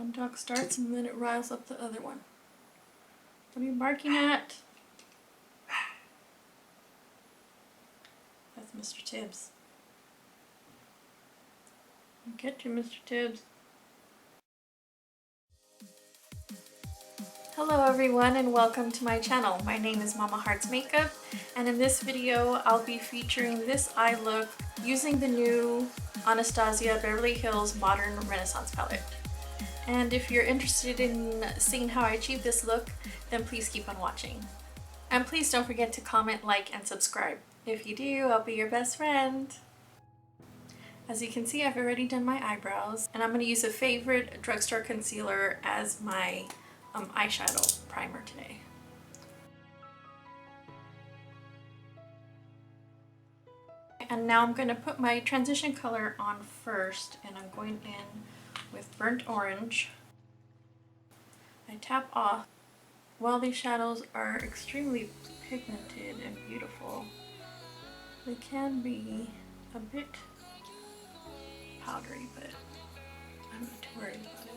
One dog starts and then it riles up the other one. What are you barking at? That's Mr. Tibbs. Get you, Mr. Tibbs. Hello everyone and welcome to my channel. My name is Mama Hearts Makeup, and in this video I'll be featuring this eye look using the new Anastasia Beverly Hills Modern Renaissance palette. And if you're interested in seeing how I achieve this look, then please keep on watching. And please don't forget to comment, like, and subscribe. If you do, I'll be your best friend. As you can see, I've already done my eyebrows, and I'm going to use a favorite drugstore concealer as my eyeshadow primer today. And now I'm going to put my transition color on first, and I'm going in with burnt orange. I tap off. While these shadows are extremely pigmented and beautiful, they can be a bit powdery, but I'm not too worried about it.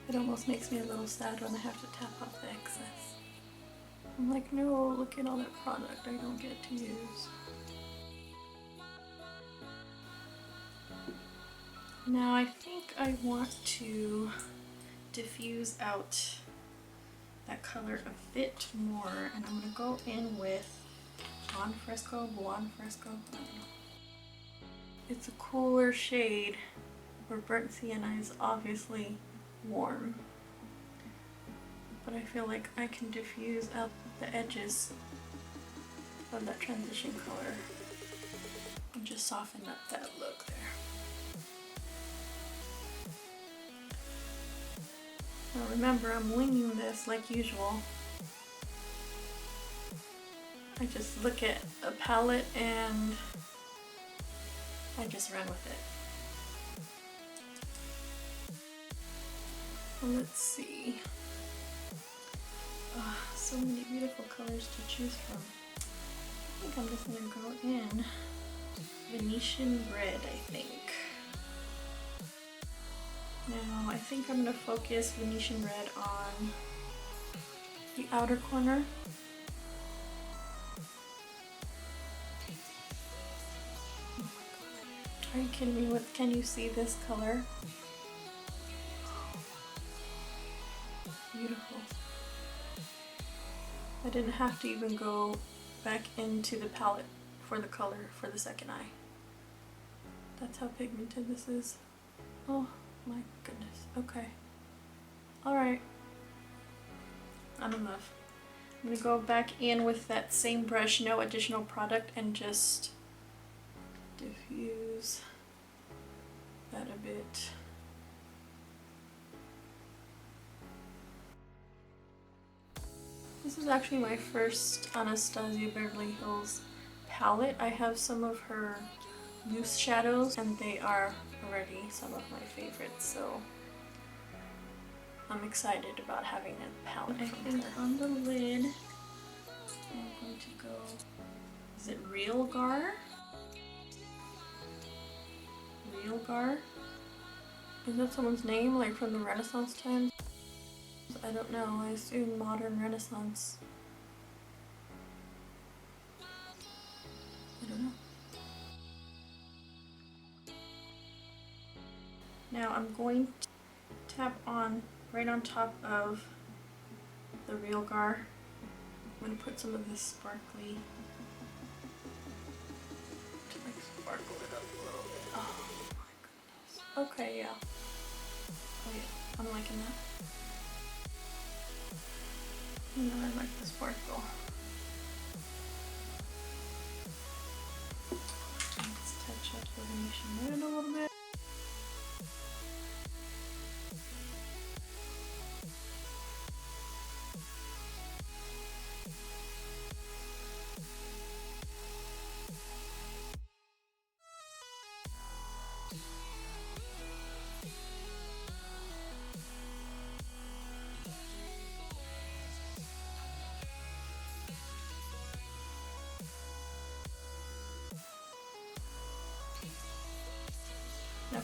It almost makes me a little sad when I have to tap off the excess. I'm like, no, look at all that product I don't get to use. Now I think I want to diffuse out that color a bit more, and I'm going to go in with Buon Fresco, I don't know. It's a cooler shade where burnt sienna is obviously warm, but I feel like I can diffuse out the edges of that transition color and just soften up that look there. Now remember, I'm winging this like usual. I just look at a palette and I just run with it. Let's see. Oh, so many beautiful colors to choose from. I think I'm just gonna go in Venetian Red, I think. Now I think I'm gonna focus Venetian Red on the outer corner. Oh my God. Are you kidding me? What, can you see this color? Beautiful. I didn't have to even go back into the palette for the color for the second eye. That's how pigmented this is. Oh my goodness. Okay. Alright. Not enough. I'm going to go back in with that same brush, no additional product, and just diffuse that a bit. This is actually my first Anastasia Beverly Hills palette. I have some of her loose shadows and they are already some of my favorites, so I'm excited about having a palette from her. On the lid, I'm going to go, is it Realgar? Realgar? Is that someone's name, like from the Renaissance times? I don't know, I assume modern Renaissance. I don't know. Now I'm going to tap on right on top of the Realgar. I'm going to put some of this sparkly to like sparkle it up a little bit. Oh my goodness. Okay, yeah. Oh yeah, I'm liking that. And I like the sparkle. Let's touch up the Venetian Red a little bit.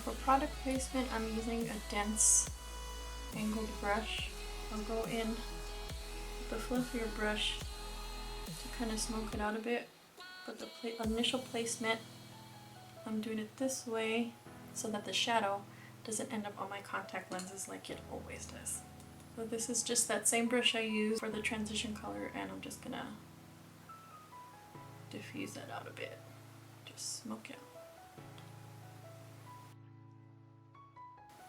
for product placement, I'm using a dense angled brush. I'll go in with the fluffier brush to kind of smoke it out a bit. But the initial placement, I'm doing it this way so that the shadow doesn't end up on my contact lenses like it always does. So this is just that same brush I used for the transition color, and I'm just gonna diffuse that out a bit. Just smoke it out.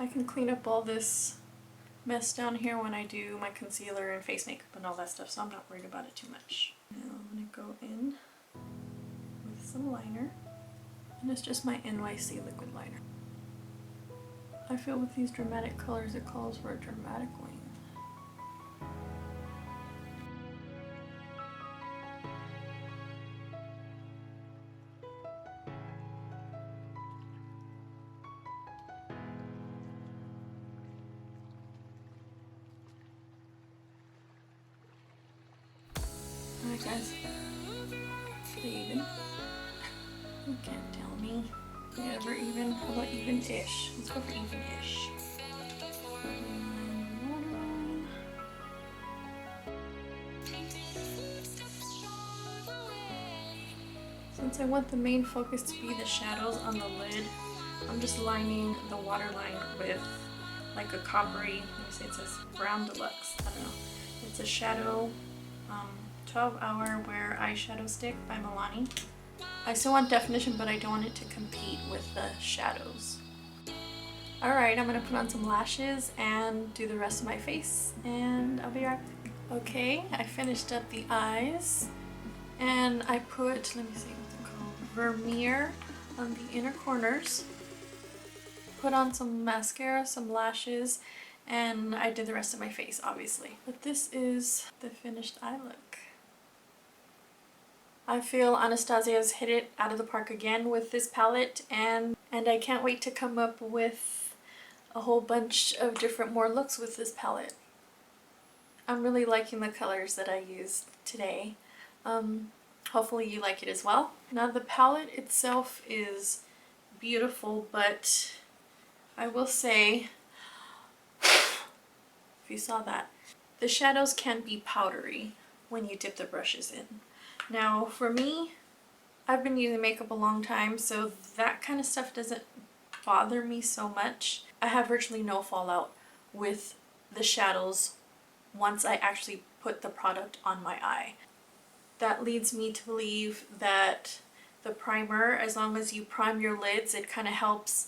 I can clean up all this mess down here when I do my concealer and face makeup and all that stuff, so I'm not worried about it too much. Now I'm gonna go in with some liner, and it's just my NYC liquid liner. I feel with these dramatic colors it calls for a dramatic wing. Alright guys, pretty even. You can't tell me. Yeah, we're even. How about even-ish? Let's go for even-ish. Since I want the main focus to be the shadows on the lid, I'm just lining the waterline with like a coppery, let me say it says Brown Deluxe, I don't know. It's a shadow 12-hour wear eyeshadow stick by Milani. I still want definition, but I don't want it to compete with the shadows. Alright, I'm going to put on some lashes and do the rest of my face, and I'll be right back. Okay, I finished up the eyes, and I put, let me see what's it called, Vermeer on the inner corners. Put on some mascara, some lashes, and I did the rest of my face, obviously. But this is the finished eye look. I feel Anastasia's hit it out of the park again with this palette, and I can't wait to come up with a whole bunch of different more looks with this palette. I'm really liking the colors that I used today. Hopefully you like it as well. Now the palette itself is beautiful, but I will say, if you saw that, the shadows can be powdery when you dip the brushes in. Now for me, I've been using makeup a long time, so that kind of stuff doesn't bother me so much. I have virtually no fallout with the shadows once I actually put the product on my eye. That leads me to believe that the primer, as long as you prime your lids, it kind of helps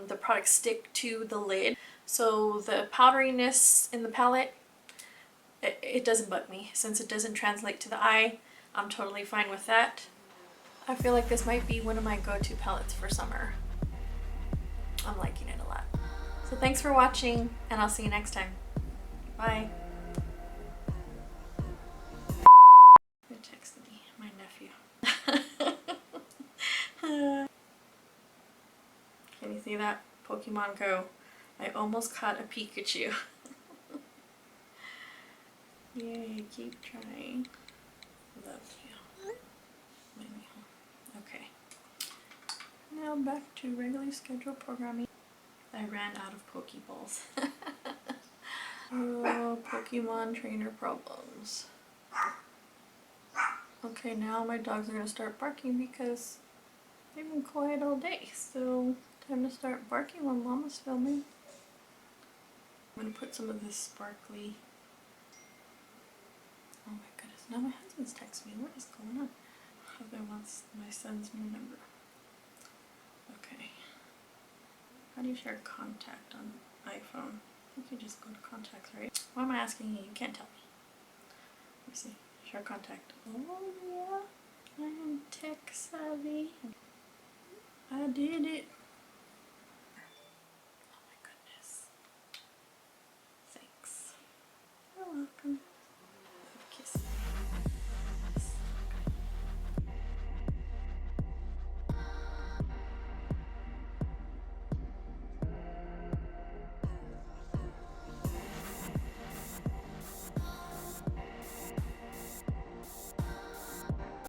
the product stick to the lid. So the powderiness in the palette, it doesn't bug me. Since it doesn't translate to the eye, I'm totally fine with that. I feel like this might be one of my go-to palettes for summer. I'm liking it a lot. So thanks for watching, and I'll see you next time. Bye. Who texted me? My nephew. Can you see that? Pokemon Go. I almost caught a Pikachu. Yay, keep trying. Love you. Okay. Now back to regularly scheduled programming. I ran out of Pokeballs. Oh, Pokemon trainer problems. Okay, now my dogs are gonna start barking because they've been quiet all day. So time to start barking when Mama's filming. I'm gonna put some of this sparkly. Oh my goodness, now my husband's texting me. What is going on? Heather wants my son's new number. Okay. How do you share contact on iPhone? I think you just go to contacts, right? Why am I asking you? You can't tell me. Let me see. Share contact. Oh yeah. I am tech savvy. I did it.